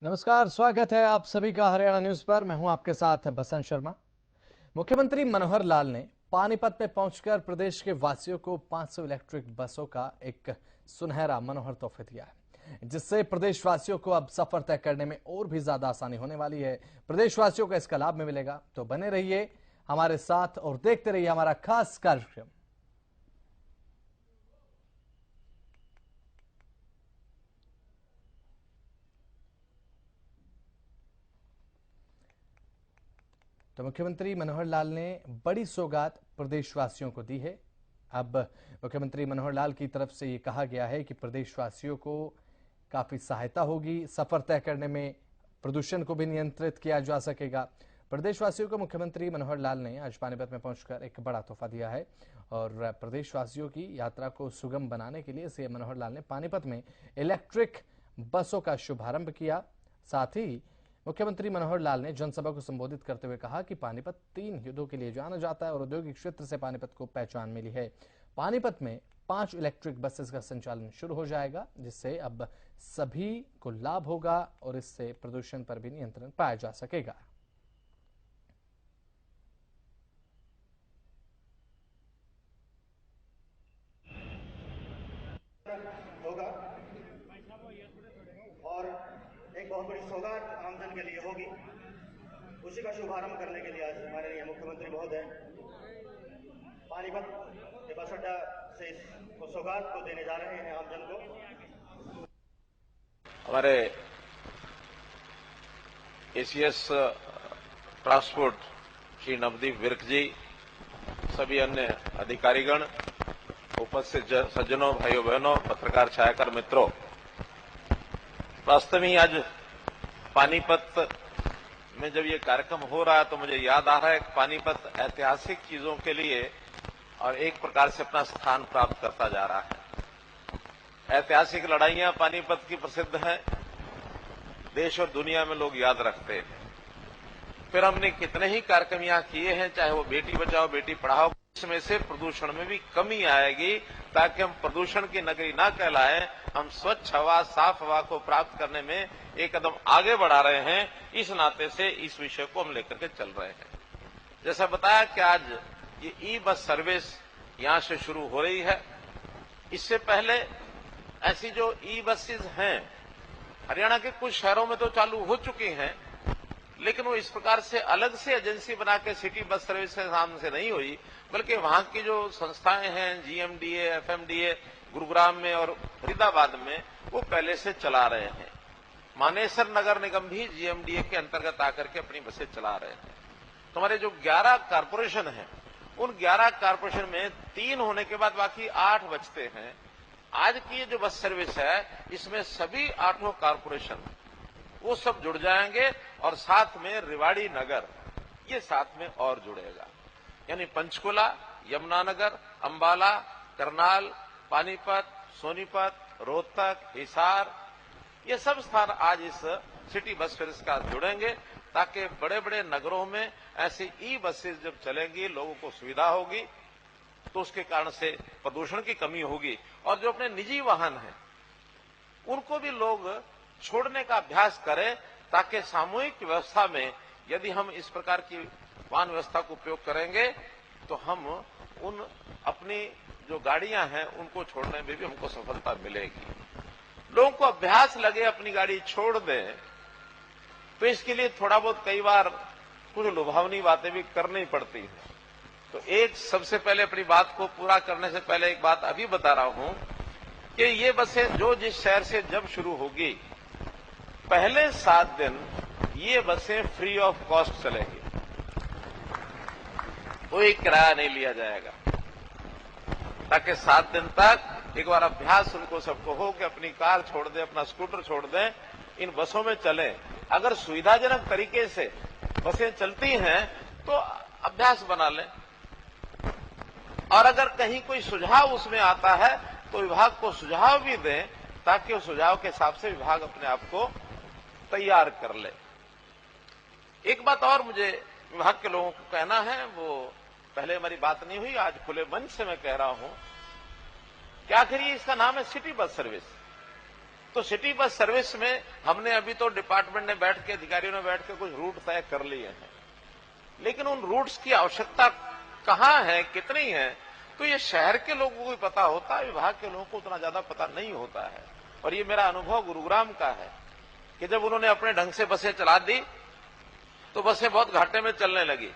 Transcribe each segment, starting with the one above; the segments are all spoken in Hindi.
नमस्कार, स्वागत है आप सभी का हरियाणा न्यूज पर। मैं हूं आपके साथ बसंत शर्मा। मुख्यमंत्री मनोहर लाल ने पानीपत में पहुंचकर प्रदेश के वासियों को 500 इलेक्ट्रिक बसों का एक सुनहरा मनोहर तोहफा दिया है, जिससे प्रदेशवासियों को अब सफर तय करने में और भी ज्यादा आसानी होने वाली है। प्रदेशवासियों को इसका लाभ में मिलेगा, तो बने रहिए हमारे साथ और देखते रहिए हमारा खास कार्यक्रम। तो मुख्यमंत्री मनोहर लाल ने बड़ी सौगात प्रदेशवासियों को दी है। अब मुख्यमंत्री मनोहर लाल की तरफ से ये कहा गया है कि प्रदेशवासियों को काफी सहायता होगी, सफर तय करने में प्रदूषण को भी नियंत्रित किया जा सकेगा। प्रदेशवासियों को मुख्यमंत्री मनोहर लाल ने आज पानीपत में पहुंचकर एक बड़ा तोहफा दिया है और प्रदेशवासियों की यात्रा को सुगम बनाने के लिए सीएम मनोहर लाल ने पानीपत में इलेक्ट्रिक बसों का शुभारंभ किया। साथ ही मुख्यमंत्री मनोहर लाल ने जनसभा को संबोधित करते हुए कहा कि पानीपत 3 युद्धों के लिए जाना जाता है और औद्योगिक क्षेत्र से पानीपत को पहचान मिली है। पानीपत में 5 इलेक्ट्रिक बसेस का संचालन शुरू हो जाएगा, जिससे अब सभी को लाभ होगा और इससे प्रदूषण पर भी नियंत्रण पाया जा सकेगा। होगा और एक बहुत बड़ी सौगात आमजन के लिए होगी। उसी का शुभारंभ करने के लिए आज माननीय मुख्यमंत्री महोदय पानीपत के बस अड्डा से इस सौगात को देने जा रहे हैं आमजन को। हमारे एसीएस ट्रांसपोर्ट श्री नवदीप विर्क जी, सभी अन्य अधिकारीगण, उपस्थित सज्जनों, भाइयों बहनों, पत्रकार छायाकर मित्रों, वास्तव में आज पानीपत में जब ये कार्यक्रम हो रहा है तो मुझे याद आ रहा है कि पानीपत ऐतिहासिक चीजों के लिए और एक प्रकार से अपना स्थान प्राप्त करता जा रहा है। ऐतिहासिक लड़ाइयां पानीपत की प्रसिद्ध हैं, देश और दुनिया में लोग याद रखते हैं। फिर हमने कितने ही कार्यक्रम यहां किए हैं, चाहे वो बेटी बचाओ बेटी पढ़ाओ, इसमें से प्रदूषण में भी कमी आएगी ताकि हम प्रदूषण की नगरी ना कहलाएं। हम स्वच्छ हवा, साफ हवा को प्राप्त करने में एक कदम आगे बढ़ा रहे हैं। इस नाते से इस विषय को हम लेकर के चल रहे हैं। जैसा बताया कि आज ये ई बस सर्विस यहां से शुरू हो रही है। इससे पहले ऐसी जो ई बसेज हैं हरियाणा के कुछ शहरों में तो चालू हो चुकी हैं, लेकिन वो इस प्रकार से अलग से एजेंसी बना के सिटी बस सर्विस के नाम से नहीं हुई, बल्कि वहां की जो संस्थाएं हैं जीएमडीए, एफएमडीए गुरुग्राम में और फरीदाबाद में, वो पहले से चला रहे हैं। मानेसर नगर निगम भी जीएमडीए के अंतर्गत आकर के अपनी बसें चला रहे हैं। तो हमारे जो 11 कारपोरेशन हैं, उन 11 कारपोरेशन में 3 होने के बाद बाकी 8 बचते हैं। आज की ये जो बस सर्विस है, इसमें सभी 8 कारपोरेशन वो सब जुड़ जाएंगे और साथ में रेवाड़ी नगर ये साथ में और जुड़ेगा। यानी पंचकुला, यमुनानगर, अंबाला, करनाल, पानीपत, सोनीपत, रोहतक, हिसार, ये सब स्थान आज इस सिटी बस सर्विस का जुड़ेंगे, ताकि बड़े बड़े नगरों में ऐसी ई बसेज जब चलेंगी, लोगों को सुविधा होगी, तो उसके कारण से प्रदूषण की कमी होगी। और जो अपने निजी वाहन हैं उनको भी लोग छोड़ने का अभ्यास करें, ताकि सामूहिक व्यवस्था में यदि हम इस प्रकार की वाहन व्यवस्था को उपयोग करेंगे तो हम उन अपनी जो गाड़ियां हैं उनको छोड़ने में भी हमको सफलता मिलेगी। लोगों को अभ्यास लगे अपनी गाड़ी छोड़ दें, तो इसके लिए थोड़ा बहुत कई बार कुछ लुभावनी बातें भी करनी पड़ती हैं। तो एक सबसे पहले अपनी बात को पूरा करने से पहले एक बात अभी बता रहा हूं कि ये बसें जो जिस शहर से जब शुरू होगी, पहले 7 दिन ये बसें फ्री ऑफ कॉस्ट चलेंगी, कोई किराया नहीं लिया जाएगा, ताकि 7 दिन तक एक बार अभ्यास उनको सबको हो कि अपनी कार छोड़ दें, अपना स्कूटर छोड़ दें, इन बसों में चलें। अगर सुविधाजनक तरीके से बसें चलती हैं तो अभ्यास बना लें, और अगर कहीं कोई सुझाव उसमें आता है तो विभाग को सुझाव भी दें, ताकि उस सुझाव के हिसाब से विभाग अपने आप को तैयार कर ले। एक बात और मुझे विभाग के लोगों को कहना है, वो पहले हमारी बात नहीं हुई, आज खुले मंच से मैं कह रहा हूं कि आखिर ये इसका नाम है सिटी बस सर्विस। तो सिटी बस सर्विस में हमने अभी तो डिपार्टमेंट ने बैठ के, अधिकारियों ने बैठ के कुछ रूट तय कर लिए हैं, लेकिन उन रूट्स की आवश्यकता कहां है, कितनी है, तो ये शहर के लोगों को भी पता होता है, विभाग के लोगों को उतना ज्यादा पता नहीं होता है। और ये मेरा अनुभव गुरुग्राम का है कि जब उन्होंने अपने ढंग से बसें चला दी तो बसें बहुत घाटे में चलने लगी।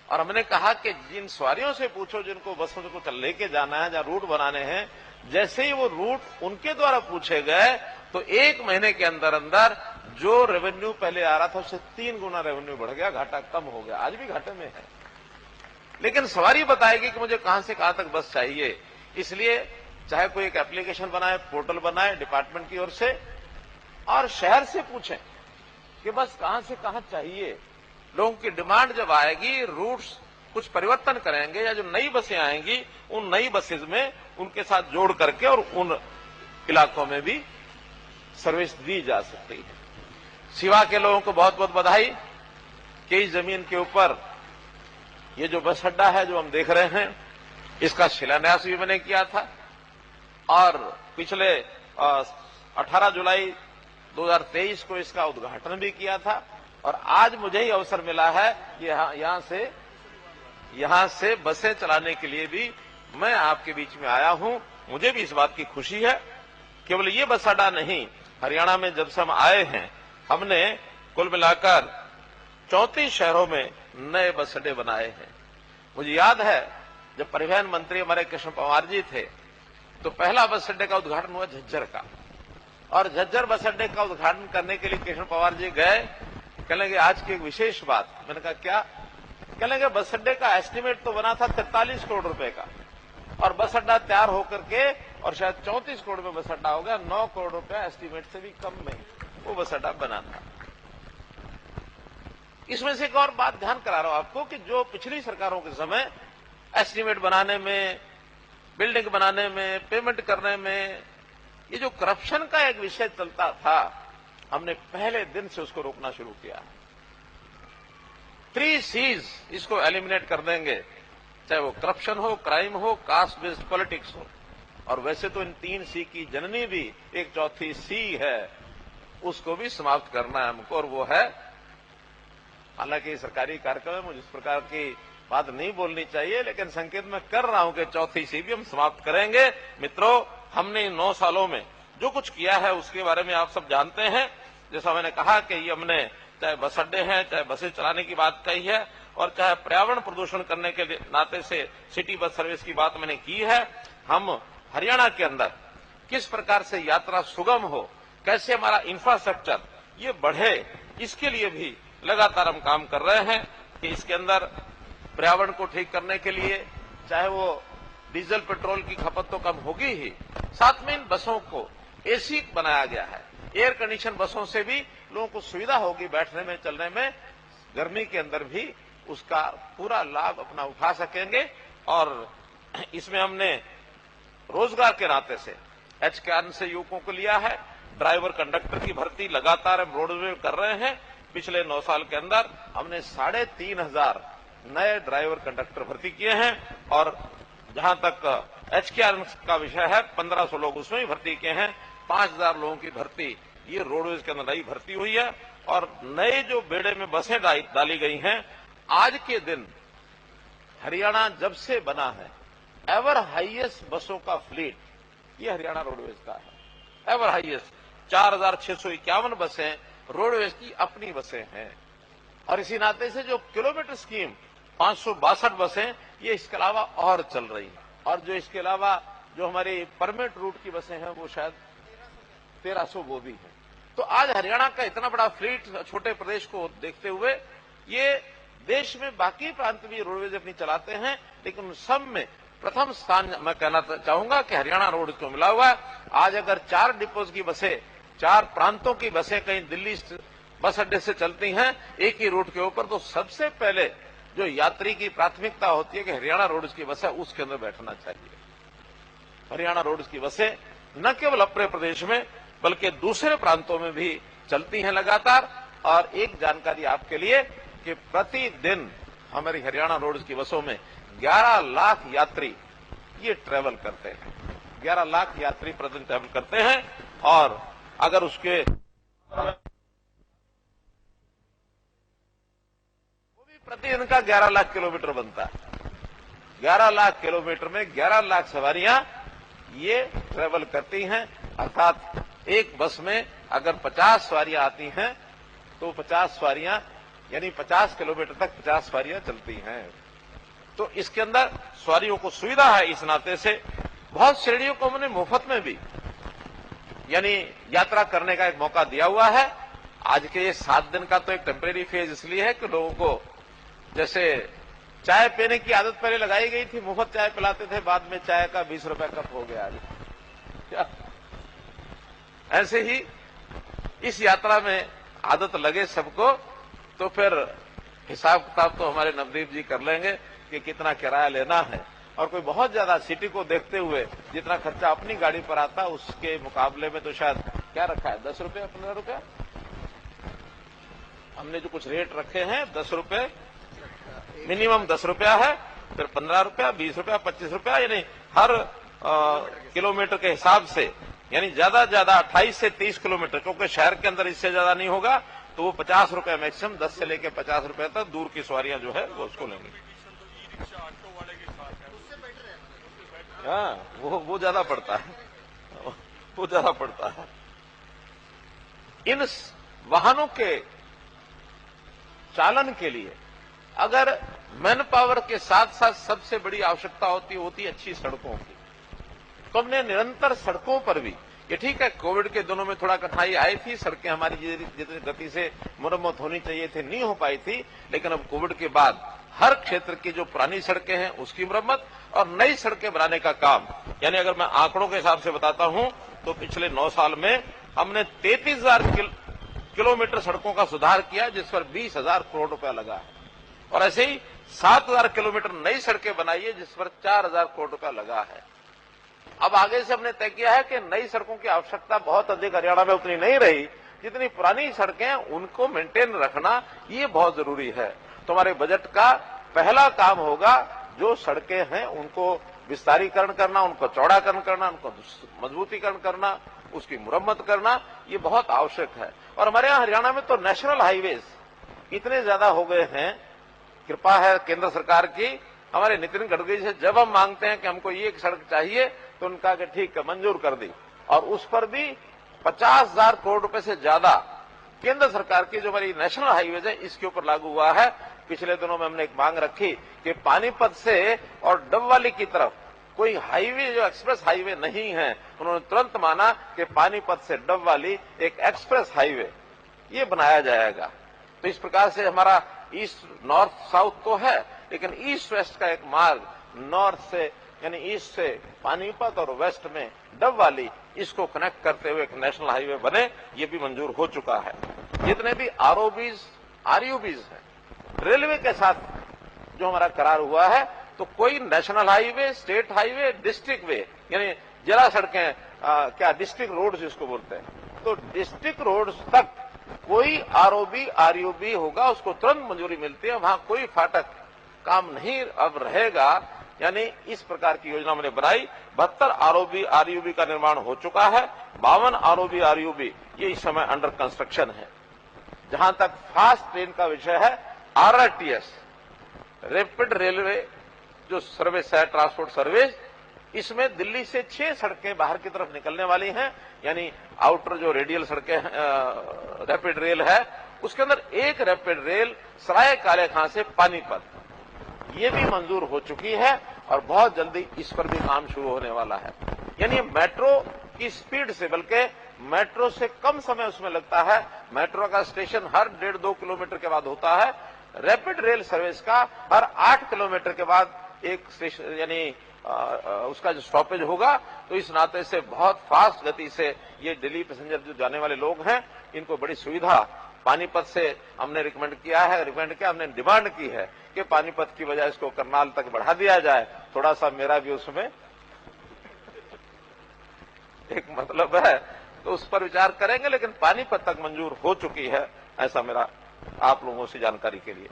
और हमने कहा कि जिन सवारियों से पूछो जिनको बसों को लेके जाना है, जहां रूट बनाने हैं, जैसे ही वो रूट उनके द्वारा पूछे गए तो 1 महीने के अंदर अंदर जो रेवेन्यू पहले आ रहा था उससे 3 गुना रेवेन्यू बढ़ गया, घाटा कम हो गया। आज भी घाटे में है, लेकिन सवारी बताएगी कि मुझे कहां से कहां तक बस चाहिए। इसलिए चाहे कोई एक एप्लीकेशन बनाए, पोर्टल बनाए डिपार्टमेंट की ओर से, और शहर से पूछें कि बस कहां से कहां चाहिए। लोगों की डिमांड जब आएगी, रूट्स कुछ परिवर्तन करेंगे, या जो नई बसें आएंगी उन नई बसेज में उनके साथ जोड़ करके और उन इलाकों में भी सर्विस दी जा सकती है। सिवा के लोगों को बहुत बहुत बधाई कि इस जमीन के ऊपर ये जो बस अड्डा है जो हम देख रहे हैं, इसका शिलान्यास भी मैंने किया था और पिछले 18 जुलाई 2023 को इसका उद्घाटन भी किया था। और आज मुझे ही अवसर मिला है कि यहां से बसें चलाने के लिए भी मैं आपके बीच में आया हूं। मुझे भी इस बात की खुशी है। केवल ये बस अड्डा नहीं, हरियाणा में जब से हम आए हैं हमने कुल मिलाकर 34 शहरों में नए बस अड्डे बनाए हैं। मुझे याद है जब परिवहन मंत्री हमारे कृष्ण पवार जी थे तो पहला बस अड्डे का उद्घाटन हुआ झज्जर का, और झज्जर बस अड्डे का उद्घाटन करने के लिए कृष्ण पवार जी गए। कहने लगे आज की एक विशेष बात। मैंने कहा क्या? कहने लगे बस अड्डे का एस्टीमेट तो बना था 43 करोड़ रुपए का, और बस अड्डा तैयार होकर के और शायद 34 करोड़ में बस अड्डा हो गया। 9 करोड़ रुपए एस्टीमेट से भी कम में वो बस अड्डा बना था। इसमें से एक और बात ध्यान करा रहा हूं आपको कि जो पिछली सरकारों के समय एस्टीमेट बनाने में, बिल्डिंग बनाने में, पेमेंट करने में, ये जो करप्शन का एक विषय चलता था, हमने पहले दिन से उसको रोकना शुरू किया। 3 C's इसको एलिमिनेट कर देंगे, चाहे वो करप्शन हो, क्राइम हो, कास्ट बेस्ड पॉलिटिक्स हो। और वैसे तो इन 3 C की जननी भी एक चौथी C है, उसको भी समाप्त करना है हमको, और वो है, हालांकि सरकारी कार्यक्रम में मुझे इस प्रकार की बात नहीं बोलनी चाहिए, लेकिन संकेत मैं कर रहा हूं कि चौथी C भी हम समाप्त करेंगे। मित्रों, हमने इन 9 सालों में जो कुछ किया है उसके बारे में आप सब जानते हैं। जैसा मैंने कहा कि ये हमने चाहे बस अड्डे हैं, चाहे बसें चलाने की बात कही है, और चाहे पर्यावरण प्रदूषण करने के नाते से सिटी बस सर्विस की बात मैंने की है। हम हरियाणा के अंदर किस प्रकार से यात्रा सुगम हो, कैसे हमारा इंफ्रास्ट्रक्चर ये बढ़े, इसके लिए भी लगातार हम काम कर रहे हैं कि इसके अंदर पर्यावरण को ठीक करने के लिए चाहे वो डीजल पेट्रोल की खपत तो कम होगी ही, साथ में इन बसों को एसी बनाया गया है। एयर कंडीशन बसों से भी लोगों को सुविधा होगी बैठने में, चलने में, गर्मी के अंदर भी उसका पूरा लाभ अपना उठा सकेंगे। और इसमें हमने रोजगार के नाते से HKRN से युवकों को लिया है। ड्राइवर कंडक्टर की भर्ती लगातार हम रोडवेज में कर रहे हैं। पिछले 9 साल के अंदर हमने 3,500 नए ड्राइवर कंडक्टर भर्ती किए हैं, और जहां तक HKRN का विषय है 1500 लोग उसमें ही भर्ती किए हैं। 5,000 लोगों की भर्ती ये रोडवेज के अंदर नई भर्ती हुई है। और नए जो बेड़े में बसें डाली गई हैं, आज के दिन हरियाणा जब से बना है, एवर हाईएस्ट बसों का फ्लीट ये हरियाणा रोडवेज का है। एवर हाईएस्ट 4,651 बसें रोडवेज की अपनी बसें हैं। और इसी नाते से जो किलोमीटर स्कीम 562 बसें ये इसके अलावा और चल रही हैं, और जो इसके अलावा जो हमारी परमिट रूट की बसें हैं वो शायद 1300 वो भी हैं। तो आज हरियाणा का इतना बड़ा फ्लीट छोटे प्रदेश को देखते हुए, ये देश में बाकी प्रांत भी रोडवेज अपनी चलाते हैं, लेकिन सब में प्रथम स्थान मैं कहना चाहूंगा कि हरियाणा रोडवेज को मिला हुआ है। आज अगर 4 डिपोज की बसें, 4 प्रांतों की बसें कहीं दिल्ली बस अड्डे से चलती हैं एक ही रूट के ऊपर, तो सबसे पहले जो यात्री की प्राथमिकता होती है कि हरियाणा रोडवेज की बस है उसके अंदर बैठना चाहिए। हरियाणा रोडवेज की बसें न केवल अपने प्रदेश में बल्कि दूसरे प्रांतों में भी चलती हैं लगातार। और एक जानकारी आपके लिए कि प्रतिदिन हमारी हरियाणा रोडवेज की बसों में 11 लाख यात्री ये ट्रेवल करते हैं। 11 लाख यात्री प्रतिदिन ट्रेवल करते हैं, और अगर उसके वो भी प्रतिदिन का 11 लाख किलोमीटर बनता है। 11 लाख किलोमीटर में 11 लाख सवारियां ये ट्रेवल करती हैं, अर्थात एक बस में अगर 50 सवारियां आती हैं तो 50 सवारियां यानी 50 किलोमीटर तक 50 सवारियां चलती हैं। तो इसके अंदर सवारियों को सुविधा है। इस नाते से बहुत श्रेणियों को हमने मुफ्त में भी यानी यात्रा करने का एक मौका दिया हुआ है। आज के ये 7 दिन का तो एक टेम्परेरी फेज इसलिए है कि लोगों को जैसे चाय पीने की आदत पहले लगाई गई थी, मुफ्त चाय पिलाते थे, बाद में चाय का 20 रुपए कप हो गया। क्या ऐसे ही इस यात्रा में आदत लगे सबको तो फिर हिसाब किताब तो हमारे नवदीप जी कर लेंगे कि कितना किराया लेना है, और कोई बहुत ज्यादा सिटी को देखते हुए जितना खर्चा अपनी गाड़ी पर आता उसके मुकाबले में तो शायद क्या रखा है 10 रुपये 15 रुपये हमने जो कुछ रेट रखे हैं 10 रुपये मिनिमम 10 रुपया है, फिर 15 रुपया 20 रुपया 25 रुपया यानी हर किलोमीटर के हिसाब से, यानी ज्यादा ज्यादा 28 से 30 किलोमीटर, क्योंकि शहर के अंदर इससे ज्यादा नहीं होगा तो वो 50 रुपए मैक्सिमम 10 से लेकर 50 रुपए तक दूर की सवारियां जो है वो उसको लेंगे। हाँ वो ज्यादा पड़ता है, वो ज्यादा पड़ता है। इन वाहनों के चालन के लिए अगर मैन पावर के साथ साथ सबसे बड़ी आवश्यकता होती अच्छी सड़कों की, तो हमने निरंतर सड़कों पर भी, ये ठीक है कोविड के दिनों में थोड़ा कठिनाई आई थी, सड़कें हमारी जितनी गति से मुरम्मत होनी चाहिए थी नहीं हो पाई थी, लेकिन अब कोविड के बाद हर क्षेत्र की जो पुरानी सड़कें हैं उसकी मुरम्मत और नई सड़कें बनाने का काम, यानी अगर मैं आंकड़ों के हिसाब से बताता हूं तो पिछले 9 साल में हमने 33,000 किलोमीटर सड़कों का सुधार किया, जिस पर 20,000 करोड़ रुपया लगा है, और ऐसे ही 7,000 किलोमीटर नई सड़कें बनाई है जिस पर 4,000 करोड़ रुपया लगा है। अब आगे से हमने तय किया है कि नई सड़कों की आवश्यकता बहुत अधिक हरियाणा में उतनी नहीं रही, जितनी पुरानी सड़कें हैं उनको मेंटेन रखना ये बहुत जरूरी है। तो हमारे बजट का पहला काम होगा जो सड़कें हैं उनको विस्तारीकरण करना, उनको चौड़ाकरण करना, उनको मजबूतीकरण करना, उसकी मुरम्मत करना, ये बहुत आवश्यक है। और हमारे यहाँ हरियाणा में तो नेशनल हाईवेज इतने ज्यादा हो गए हैं, कृपा है केंद्र सरकार की। हमारे नितिन गडकरी से जब हम मांगते हैं कि हमको ये एक सड़क चाहिए तो उनका कि ठीक है मंजूर कर दी, और उस पर भी 50,000 करोड़ रुपए से ज्यादा केंद्र सरकार की जो हमारी नेशनल हाईवेज है इसके ऊपर लागू हुआ है। पिछले दिनों में हमने एक मांग रखी कि पानीपत से और डबवाली की तरफ कोई हाईवे जो एक्सप्रेस हाईवे नहीं है, उन्होंने तुरंत माना कि पानीपत से डबवाली एक एक्सप्रेस हाईवे ये बनाया जाएगा। तो इस प्रकार से हमारा ईस्ट नॉर्थ साउथ तो है, लेकिन ईस्ट वेस्ट का एक मार्ग नॉर्थ से यानी ईस्ट से पानीपत और वेस्ट में डबवाली, इसको कनेक्ट करते हुए एक नेशनल हाईवे बने, ये भी मंजूर हो चुका है। जितने भी आरओबीज आरयूबीज हैं रेलवे के साथ जो हमारा करार हुआ है, तो कोई national highway, state highway, district way यानी जिला सड़कें क्या डिस्ट्रिक्ट रोड जिसको बोलते हैं, तो डिस्ट्रिक्ट रोड तक कोई आरओबी आरयूबी होगा उसको तुरंत मंजूरी मिलती है, वहां कोई फाटक काम नहीं अब रहेगा। यानी इस प्रकार की योजना हमने बनाई। 72 आरओबी आरयूबी का निर्माण हो चुका है, 52 आरओबी आरयूबी ये इस समय अंडर कंस्ट्रक्शन है। जहां तक फास्ट ट्रेन का विषय है, आरआरटीएस रैपिड रेलवे जो सर्विस है, ट्रांसपोर्ट सर्विस, इसमें दिल्ली से 6 सड़कें बाहर की तरफ निकलने वाली हैं, यानी आउटर जो रेडियल सड़कें रैपिड रेल है, उसके अंदर एक रैपिड रेल सराय काले खां से पानीपत ये भी मंजूर हो चुकी है, और बहुत जल्दी इस पर भी काम शुरू होने वाला है। यानी मेट्रो की स्पीड से, बल्कि मेट्रो से कम समय उसमें लगता है। मेट्रो का स्टेशन हर 1.5-2 किलोमीटर के बाद होता है, रैपिड रेल सर्विस का हर 8 किलोमीटर के बाद एक स्टेशन यानी उसका जो स्टॉपेज होगा। तो इस नाते से बहुत फास्ट गति से ये दिल्ली पैसेंजर जो जाने वाले लोग हैं इनको बड़ी सुविधा। पानीपत से हमने रिकमेंड किया, हमने डिमांड की है कि पानीपत की बजाय इसको करनाल तक बढ़ा दिया जाए। थोड़ा सा मेरा भी उसमें एक मतलब है, तो उस पर विचार करेंगे, लेकिन पानीपत तक मंजूर हो चुकी है, ऐसा मेरा आप लोगों से जानकारी के लिए।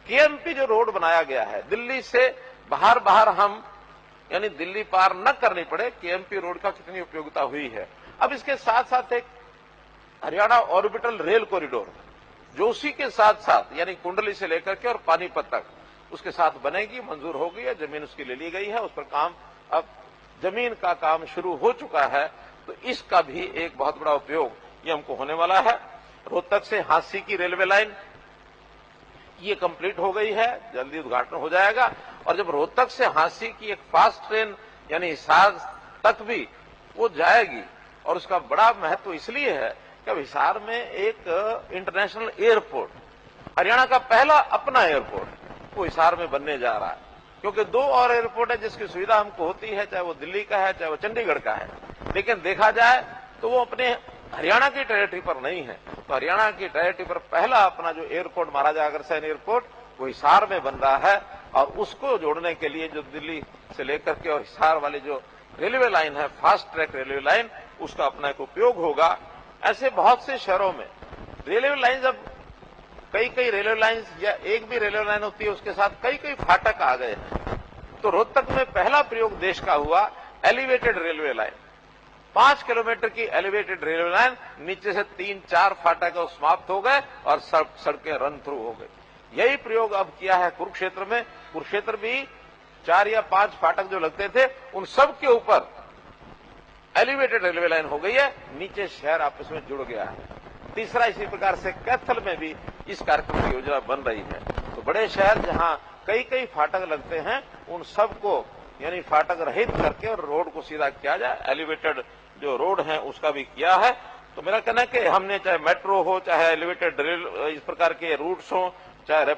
केएमपी जो रोड बनाया गया है, दिल्ली से बाहर हम यानी दिल्ली पार न करनी पड़े, केएमपी रोड का कितनी उपयोगिता हुई है। अब इसके साथ साथ एक हरियाणा ऑर्बिटल रेल कॉरिडोर, जो उसी के साथ साथ यानी कुंडली से लेकर के और पानीपत तक उसके साथ बनेगी, मंजूर हो गई है, जमीन उसकी ले ली गई है, उस पर काम अब जमीन का काम शुरू हो चुका है। तो इसका भी एक बहुत बड़ा उपयोग ये हमको होने वाला है। रोहतक से हांसी की रेलवे लाइन ये कंप्लीट हो गई है, जल्दी उद्घाटन हो जाएगा। और जब रोहतक से हांसी की एक फास्ट ट्रेन यानी हिसार तक भी वो जाएगी, और उसका बड़ा महत्व इसलिए है कि अब हिसार में एक इंटरनेशनल एयरपोर्ट, हरियाणा का पहला अपना एयरपोर्ट वो हिसार में बनने जा रहा है। क्योंकि 2 और एयरपोर्ट है जिसकी सुविधा हमको होती है, चाहे वो दिल्ली का है, चाहे वो चंडीगढ़ का है, लेकिन देखा जाए तो वो अपने हरियाणा की टेरिटरी पर नहीं है। तो हरियाणा की टेरिटरी पर पहला अपना जो एयरपोर्ट महाराजा अग्रसेन एयरपोर्ट वो हिसार में बन रहा है, और उसको जोड़ने के लिए जो दिल्ली से लेकर के और हिसार वाली जो रेलवे लाइन है, फास्ट ट्रैक रेलवे लाइन, उसका अपना एक उपयोग होगा। ऐसे बहुत से शहरों में रेलवे लाइन, जब कई रेलवे लाइन या एक भी रेलवे लाइन होती है उसके साथ कई फाटक आ गए हैं। तो रोहतक में पहला प्रयोग देश का हुआ एलिवेटेड रेलवे लाइन, 5 किलोमीटर की एलिवेटेड रेलवे लाइन, नीचे से 3-4 फाटक समाप्त हो गए और सड़कें रन थ्रू हो गई। यही प्रयोग अब किया है कुरुक्षेत्र में। कुरुक्षेत्र भी 4 या 5 फाटक जो लगते थे उन सब के ऊपर एलिवेटेड रेलवे लाइन हो गई है, नीचे शहर आपस में जुड़ गया है। तीसरा इसी प्रकार से कैथल में भी इस कार्यक्रम की योजना बन रही है। तो बड़े शहर जहां कई फाटक लगते हैं उन सबको यानी फाटक रहित करके और रोड को सीधा किया जाए। एलिवेटेड जो रोड है उसका भी किया है। तो मेरा कहना है कि हमने चाहे मेट्रो हो, चाहे एलिवेटेड रेल, इस प्रकार के रूट्स हो, चाहे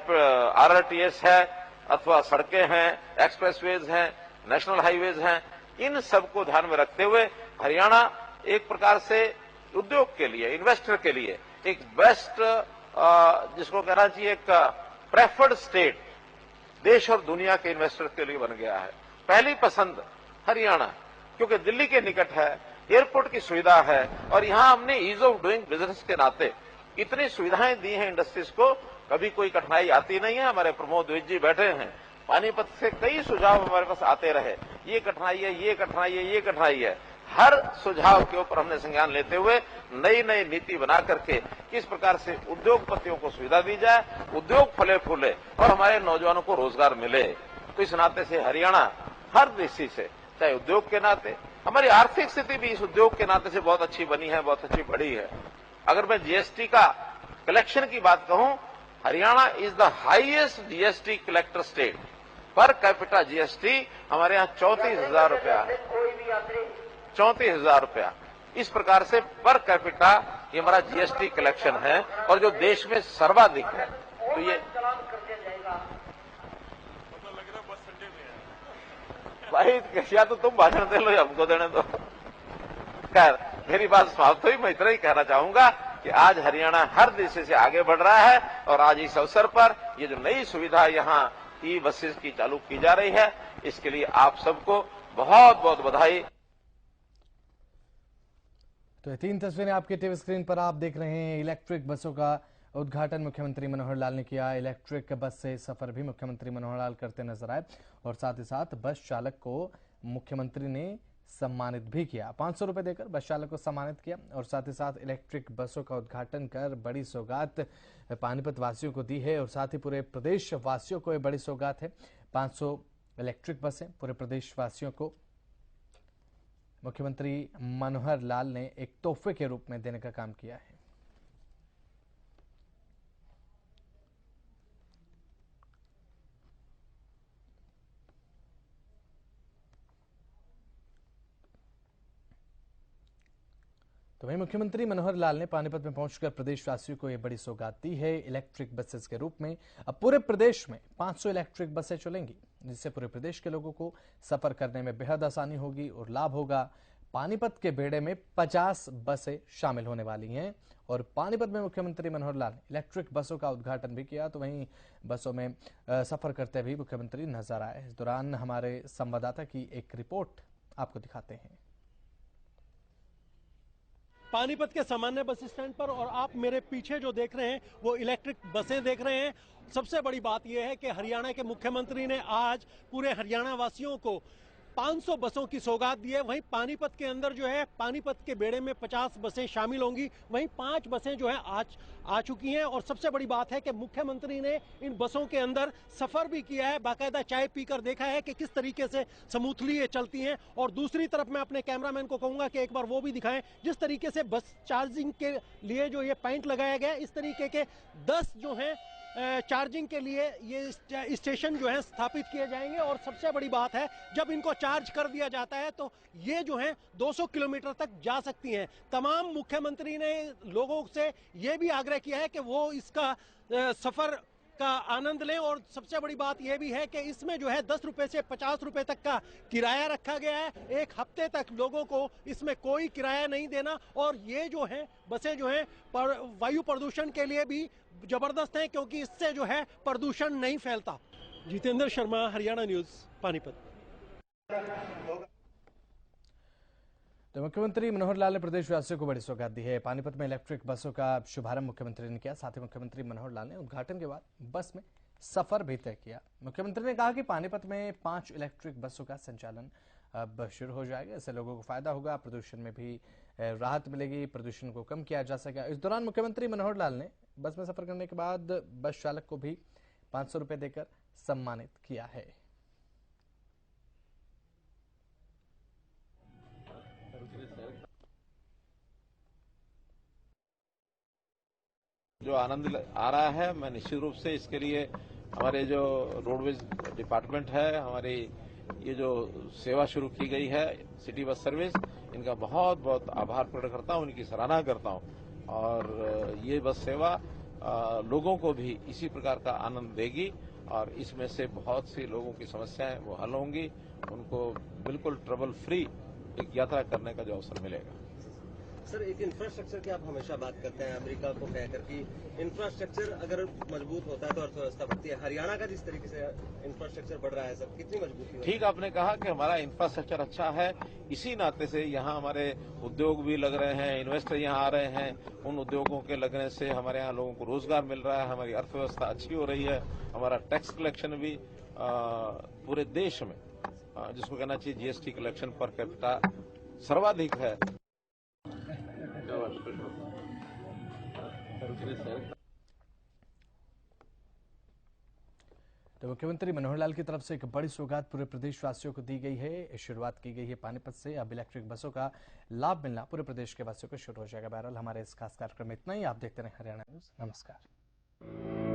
आरआरटीएस है अथवा सड़कें हैं, एक्सप्रेसवेज हैं, नेशनल हाईवेज हैं, इन सबको ध्यान में रखते हुए हरियाणा एक प्रकार से उद्योग के लिए, इन्वेस्टर के लिए एक बेस्ट, जिसको कहना चाहिए एक प्रेफर्ड स्टेट देश और दुनिया के इन्वेस्टर के लिए बन गया है। पहली पसंद हरियाणा, क्योंकि दिल्ली के निकट है, एयरपोर्ट की सुविधा है, और यहां हमने ईज ऑफ डूइंग बिजनेस के नाते इतनी सुविधाएं दी हैं इंडस्ट्रीज को, कभी कोई कठिनाई आती नहीं है। हमारे प्रमोद द्विज जी बैठे हैं, पानीपत से कई सुझाव हमारे पास आते रहे, ये कठिनाई है, ये कठिनाई है, ये कठिनाई है। हर सुझाव के ऊपर हमने संज्ञान लेते हुए नई नीति बना करके किस प्रकार से उद्योगपतियों को सुविधा दी जाए, उद्योग फले फूले और हमारे नौजवानों को रोजगार मिले। तो इस नाते से हरियाणा हर दृष्टि से, चाहे उद्योग के नाते, हमारी आर्थिक स्थिति भी इस उद्योग के नाते से बहुत अच्छी बनी है, बहुत अच्छी बढ़ी है। अगर मैं जीएसटी का कलेक्शन की बात कहूं, Haryana is the highest GST collector state. Per capita GST हमारे यहाँ 34,000 रुपया है, 34,000 रुपया। इस प्रकार से पर कैपिटा ये हमारा जीएसटी कलेक्शन है, और जो देश में सर्वाधिक है। तो ये भाई, या तो तुम भाषण दे लो या हमको देने दो। खैर, मेरी बात समाप्त हुई। मैं इतना ही कहना चाहूंगा कि आज हरियाणा हर दिशा से आगे बढ़ रहा है, और आज इस अवसर पर ये जो नई सुविधा यहाँ ई बसेस की चालू की जा रही है, इसके लिए आप सबको बहुत बहुत बधाई। तो ये 3 तस्वीरें आपके टीवी स्क्रीन पर आप देख रहे हैं। इलेक्ट्रिक बसों का उद्घाटन मुख्यमंत्री मनोहर लाल ने किया। इलेक्ट्रिक बस से सफर भी मुख्यमंत्री मनोहर लाल करते नजर आए, और साथ ही साथ बस चालक को मुख्यमंत्री ने सम्मानित भी किया। 500 रुपए देकर बस चालक को सम्मानित किया, और साथ ही साथ इलेक्ट्रिक बसों का उद्घाटन कर बड़ी सौगात पानीपत वासियों को दी है, और साथ ही पूरे प्रदेश वासियों को ये बड़ी सौगात है। 500 इलेक्ट्रिक बसें पूरे प्रदेश वासियों को मुख्यमंत्री मनोहर लाल ने एक तोहफे के रूप में देने का काम किया है। तो वहीं मुख्यमंत्री मनोहर लाल ने पानीपत में पहुंचकर प्रदेशवासियों को यह बड़ी सौगात दी है इलेक्ट्रिक बसेस के रूप में। अब पूरे प्रदेश में 500 इलेक्ट्रिक बसें चलेंगी, जिससे पूरे प्रदेश के लोगों को सफर करने में बेहद आसानी होगी और लाभ होगा। पानीपत के बेड़े में 50 बसें शामिल होने वाली हैं, और पानीपत में मुख्यमंत्री मनोहर लाल ने इलेक्ट्रिक बसों का उद्घाटन भी किया। तो वहीं बसों में सफर करते भी मुख्यमंत्री नजर आए। इस दौरान हमारे संवाददाता की एक रिपोर्ट आपको दिखाते हैं। पानीपत के सामान्य बस स्टैंड पर, और आप मेरे पीछे जो देख रहे हैं वो इलेक्ट्रिक बसें देख रहे हैं। सबसे बड़ी बात यह है कि हरियाणा के मुख्यमंत्री ने आज पूरे हरियाणा वासियों को 500 बसों की सौगात दी है। वहीं पानीपत के अंदर जो है, पानीपत के बेड़े में 50 बसें शामिल होंगी। वहीं 5 बसें जो है आज आ चुकी हैं। और सबसे बड़ी बात है कि मुख्यमंत्री ने इन बसों के अंदर सफर भी किया है, बाकायदा चाय पीकर देखा है कि किस तरीके से स्मूथली ये चलती हैं। और दूसरी तरफ मैं अपने कैमरामैन को कहूंगा कि एक बार वो भी दिखाएं, जिस तरीके से बस चार्जिंग के लिए जो ये पॉइंट लगाया गया है, इस तरीके के 10 जो हैं चार्जिंग के लिए ये स्टेशन जो है स्थापित किए जाएंगे। और सबसे बड़ी बात है, जब इनको चार्ज कर दिया जाता है तो ये जो है 200 किलोमीटर तक जा सकती हैं। तमाम मुख्यमंत्री ने लोगों से ये भी आग्रह किया है कि वो इसका सफर का आनंद लें। और सबसे बड़ी बात यह भी है कि इसमें जो है 10 रुपए से 50 रुपए तक का किराया रखा गया है। एक हफ्ते तक लोगों को इसमें कोई किराया नहीं देना। और ये जो है बसें जो हैं वायु प्रदूषण के लिए भी जबरदस्त हैं, क्योंकि इससे जो है प्रदूषण नहीं फैलता। जितेंद्र शर्मा, हरियाणा न्यूज, पानीपत। तो मुख्यमंत्री मनोहर लाल ने प्रदेशवासियों को बड़ी सौगात दी है। पानीपत में इलेक्ट्रिक बसों का शुभारंभ मुख्यमंत्री ने किया। साथ ही मुख्यमंत्री मनोहर लाल ने उद्घाटन के बाद बस में सफर भी तय किया। मुख्यमंत्री ने कहा कि पानीपत में 5 इलेक्ट्रिक बसों का संचालन अब शुरू हो जाएगा। इससे लोगों को फायदा होगा, प्रदूषण में भी राहत मिलेगी, प्रदूषण को कम किया जा सकेगा। इस दौरान मुख्यमंत्री मनोहर लाल ने बस में सफर करने के बाद बस चालक को भी 500 रुपए देकर सम्मानित किया है। जो आनंद आ रहा है, मैं निश्चित रूप से इसके लिए हमारे जो रोडवेज डिपार्टमेंट है, हमारी ये जो सेवा शुरू की गई है सिटी बस सर्विस, इनका बहुत बहुत आभार प्रकट करता हूं, इनकी सराहना करता हूं। और ये बस सेवा लोगों को भी इसी प्रकार का आनंद देगी और इसमें से बहुत सी लोगों की समस्याएं वो हल होंगी, उनको बिल्कुल ट्रबल फ्री एक यात्रा करने का जो अवसर मिलेगा। सर, एक इंफ्रास्ट्रक्चर की आप हमेशा बात करते हैं, अमेरिका को कहकर कि इंफ्रास्ट्रक्चर अगर मजबूत होता है तो अर्थव्यवस्था बढ़ती है। हरियाणा का जिस तरीके से इंफ्रास्ट्रक्चर बढ़ रहा है सर, कितनी मजबूती है? ठीक आपने कहा कि हमारा इंफ्रास्ट्रक्चर अच्छा है, इसी नाते से यहाँ हमारे उद्योग भी लग रहे हैं, इन्वेस्टर यहाँ आ रहे हैं। उन उद्योगों के लगने से हमारे यहाँ लोगों को रोजगार मिल रहा है, हमारी अर्थव्यवस्था अच्छी हो रही है। हमारा टैक्स कलेक्शन भी पूरे देश में जिसको कहना चाहिए जीएसटी कलेक्शन पर कैपिटा सर्वाधिक है। तो मुख्यमंत्री मनोहर लाल की तरफ से एक बड़ी सौगात पूरे प्रदेशवासियों को दी गई है। शुरुआत की गई है पानीपत से। अब इलेक्ट्रिक बसों का लाभ मिलना पूरे प्रदेश के वासियों को शुरू हो जाएगा। बहरहाल हमारे इस खास कार्यक्रम में इतना ही। आप देखते रहे हरियाणा न्यूज। नमस्कार।